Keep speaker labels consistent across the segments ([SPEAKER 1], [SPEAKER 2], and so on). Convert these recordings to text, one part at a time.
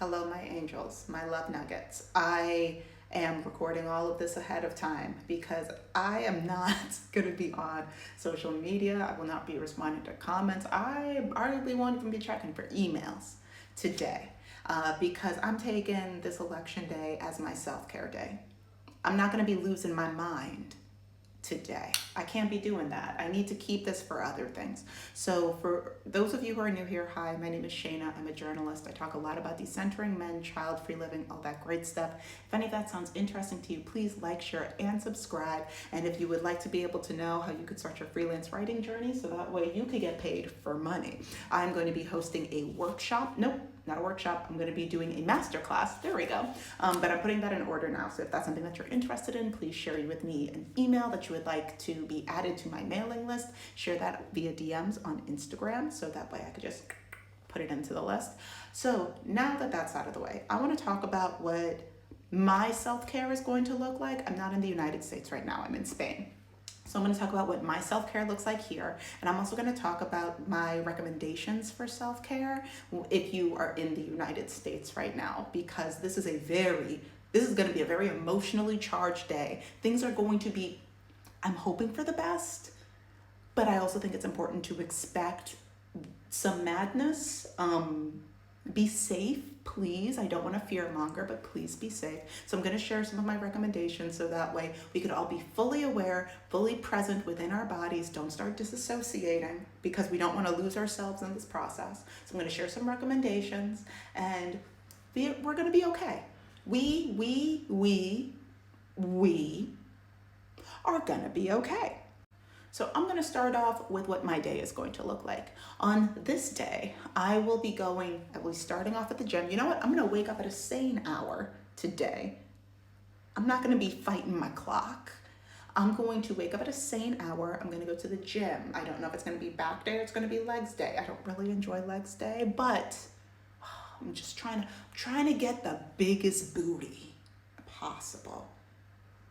[SPEAKER 1] Hello, my angels, my love nuggets. I am recording all of this ahead of time because I am not going to be on social media. I will not be responding to comments. I arguably won't even be checking for emails today because I'm taking this election day as my self-care day. I'm not going to be losing my mind today. I can't be doing that. I need to keep this for other things. So for those of you who are new here, hi, my name is Shayna. I'm a journalist. I talk a lot about decentering men, child-free living, all that great stuff. If any of that sounds interesting to you, please like, share, and subscribe. And if you would like to be able to know how you could start your freelance writing journey so that way you could get paid for money, I'm going to be hosting a workshop. Nope, not a workshop. I'm going to be doing a masterclass. There we go. But I'm putting that in order now. So if that's something that you're interested in, please share with me an email that you would like to be added to my mailing list. Share that via DMs on Instagram. So that way I could just put it into the list. So now that that's out of the way, I want to talk about what my self-care is going to look like. I'm not in the United States right now. I'm in Spain. So I'm going to talk about what my self-care looks like here. And I'm also going to talk about my recommendations for self-care if you are in the United States right now, because this is going to be a very emotionally charged day. Things are going to be, I'm hoping for the best, but I also think it's important to expect some madness. Be safe, please. I don't want to fearmonger, but please be safe. So I'm going to share some of my recommendations so that way we could all be fully aware, fully present within our bodies. Don't start disassociating because we don't want to lose ourselves in this process. So I'm going to share some recommendations and we're going to be okay. We are going to be okay. So I'm going to start off with what my day is going to look like. On this day, I will be starting off at the gym. You know what? I'm going to wake up at a sane hour today. I'm not going to be fighting my clock. I'm going to wake up at a sane hour. I'm going to go to the gym. I don't know if it's going to be back day or it's going to be legs day. I don't really enjoy legs day, but I'm just trying to get the biggest booty possible.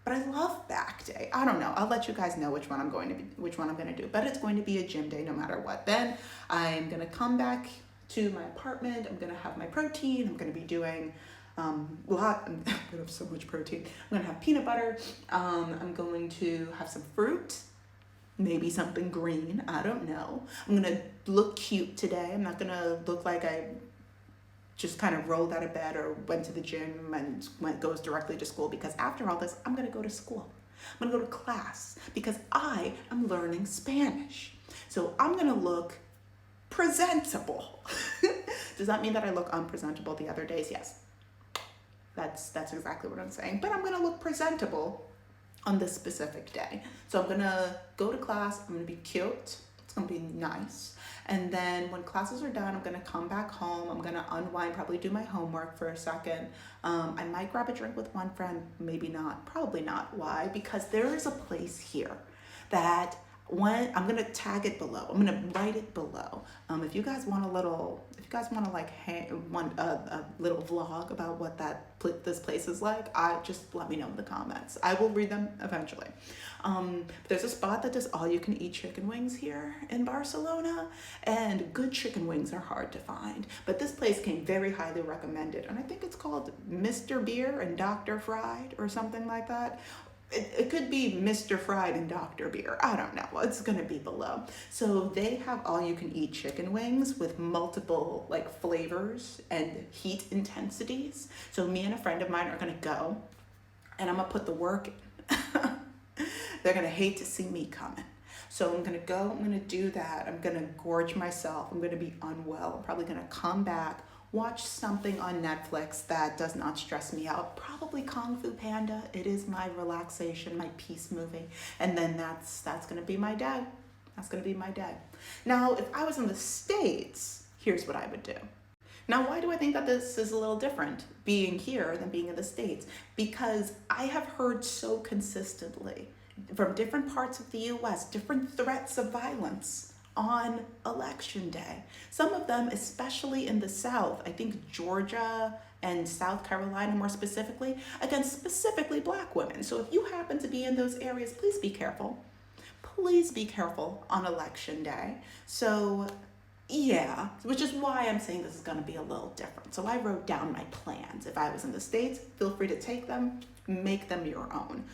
[SPEAKER 1] But I love back day. I don't know. I'll let you guys know which one I'm going to do. But it's going to be a gym day no matter what. Then I'm going to come back to my apartment. I'm going to have my protein. I'm going to be doing I'm going to have so much protein. I'm going to have peanut butter. I'm going to have some fruit. Maybe something green. I don't know. I'm going to look cute today. I'm not going to look like I just kind of rolled out of bed or went to the gym and goes directly to school, because after all this, I'm going to go to school. I'm going to go to class because I am learning Spanish. So I'm going to look presentable. Does that mean that I look unpresentable the other days? Yes. That's exactly what I'm saying. But I'm going to look presentable on this specific day. So I'm going to go to class. I'm going to be cute. It's going to be nice. And then when classes are done, I'm going to come back home. I'm going to unwind, probably do my homework for a second. I might grab a drink with one friend, maybe not, probably not. Why? Because there is a place here that I'm going to tag it below. I'm going to write it below. If you guys want a little vlog about what this place is like, just let me know in the comments. I will read them eventually. There's a spot that does all-you-can-eat chicken wings here in Barcelona, and good chicken wings are hard to find. But this place came very highly recommended, and I think it's called Mr. Beer and Dr. Fried or something like that. It could be Mr. Fried and Dr. Beer. I don't know. It's going to be below. So they have all-you-can-eat chicken wings with multiple flavors and heat intensities. So me and a friend of mine are going to go, and I'm going to put the work in. They're going to hate to see me coming. So I'm going to go. I'm going to do that. I'm going to gorge myself. I'm going to be unwell. I'm probably going to come back, watch something on Netflix that does not stress me out. Probably Kung Fu Panda. It is my relaxation, my peace movie. And then that's going to be my day. That's going to be my day. Now, if I was in the States, here's what I would do. Now, why do I think that this is a little different being here than being in the States? Because I have heard so consistently from different parts of the US, different threats of violence on election day. Some of them, especially in the South, I think Georgia and South Carolina more specifically, against specifically Black women. So if you happen to be in those areas, please be careful. Please be careful on election day. So Yeah, which is why I'm saying this is going to be a little different. So I wrote down my plans. If I was in the States, feel free to take them, make them your own.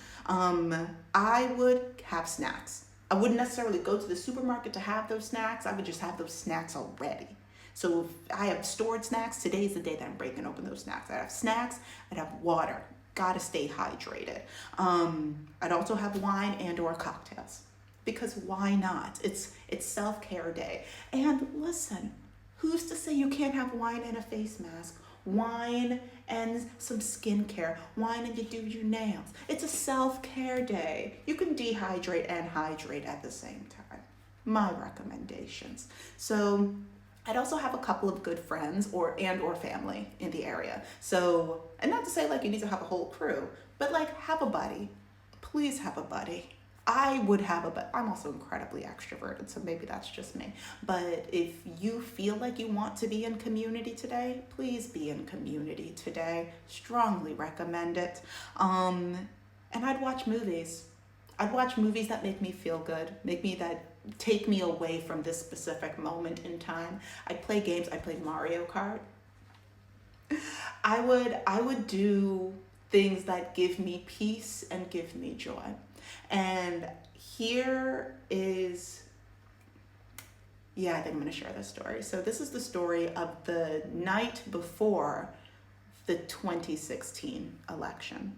[SPEAKER 1] I would have snacks. I wouldn't necessarily go to the supermarket to have those snacks. I would just have those snacks already. So if I have stored snacks, today's the day that I'm breaking open those snacks. I'd have snacks, I'd have water. Gotta stay hydrated. I'd also have wine and or cocktails. Because why not? It's self-care day. And listen, who's to say you can't have wine and a face mask? Wine and some skincare. Wine and you do your nails. It's a self-care day. You can dehydrate and hydrate at the same time. My recommendations. So I'd also have a couple of good friends or family in the area. So, and not to say like you need to have a whole crew, but like have a buddy. Please have a buddy. I would have a, but I'm also incredibly extroverted, so maybe that's just me. But if you feel like you want to be in community today, please be in community today. Strongly recommend it. And I'd watch movies. I'd watch movies that make me feel good, that take me away from this specific moment in time. I'd play games. I'd play Mario Kart. I would do things that give me peace and give me joy. And here is, I think I'm going to share this story. So this is the story of the night before the 2016 election.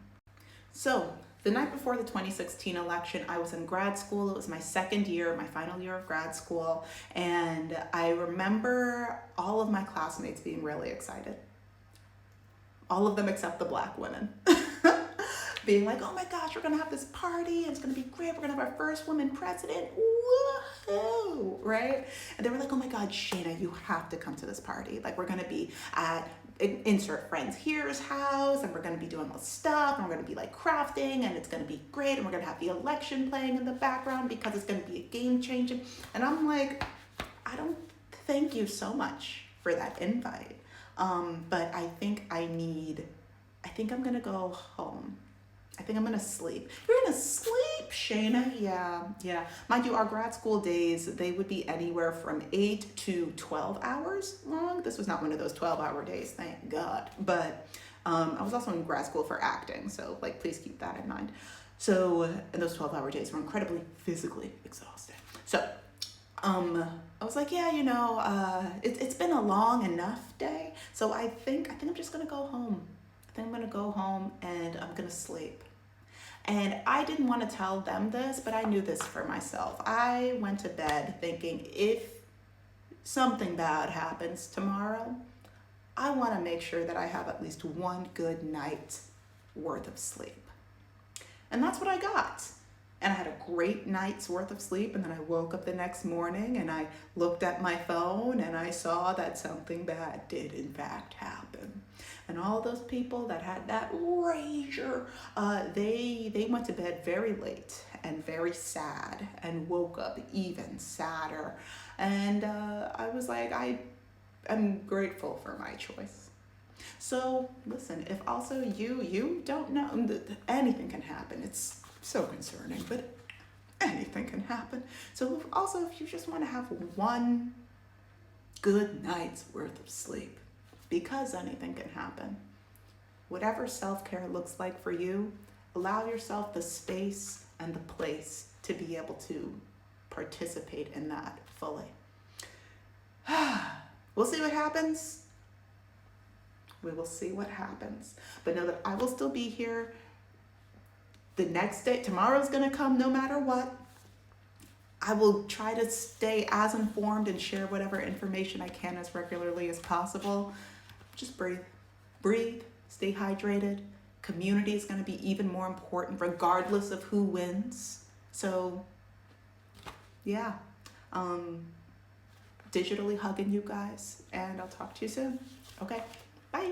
[SPEAKER 1] So the night before the 2016 election, I was in grad school. It was my second year, my final year of grad school. And I remember all of my classmates being really excited. All of them except the black women. Being like, oh my gosh, we're gonna have this party, and it's gonna be great, we're gonna have our first woman president, woohoo, right? And they were like, oh my God, Shayna, you have to come to this party. Like, we're gonna be at insert friends here's house, and we're gonna be doing all this stuff, and we're gonna be like crafting, and it's gonna be great, and we're gonna have the election playing in the background because it's gonna be a game changing. And I'm like, I don't thank you so much for that invite. But I think I'm gonna go home. I think I'm gonna sleep. You're gonna sleep, Shayna? Yeah. Mind you, our grad school days, they would be anywhere from 8 to 12 hours long. This was not one of those 12-hour days, thank God. But I was also in grad school for acting, so like, please keep that in mind. So, and those 12-hour days were incredibly physically exhausting. So, I was like, it's been a long enough day. So I think I'm just gonna go home. I think I'm gonna go home and I'm gonna sleep. And I didn't want to tell them this, but I knew this for myself. I went to bed thinking, if something bad happens tomorrow, I want to make sure that I have at least one good night worth of sleep. And that's what I got. And I had a great night's worth of sleep, and then I woke up the next morning and I looked at my phone and I saw that something bad did in fact happen. And all those people that had that rager, they went to bed very late and very sad and woke up even sadder. And I was like, I'm grateful for my choice. So listen, if also you don't know, anything can happen. It's so concerning, but anything can happen. So if you just want to have one good night's worth of sleep, because anything can happen, whatever self-care looks like for you, allow yourself the space and the place to be able to participate in that fully. We'll see what happens. We will see what happens. But know that I will still be here. The next day, tomorrow's gonna come no matter what. I will try to stay as informed and share whatever information I can as regularly as possible. Just breathe, stay hydrated. Community is gonna be even more important regardless of who wins. So yeah, digitally hugging you guys, and I'll talk to you soon. Okay, bye.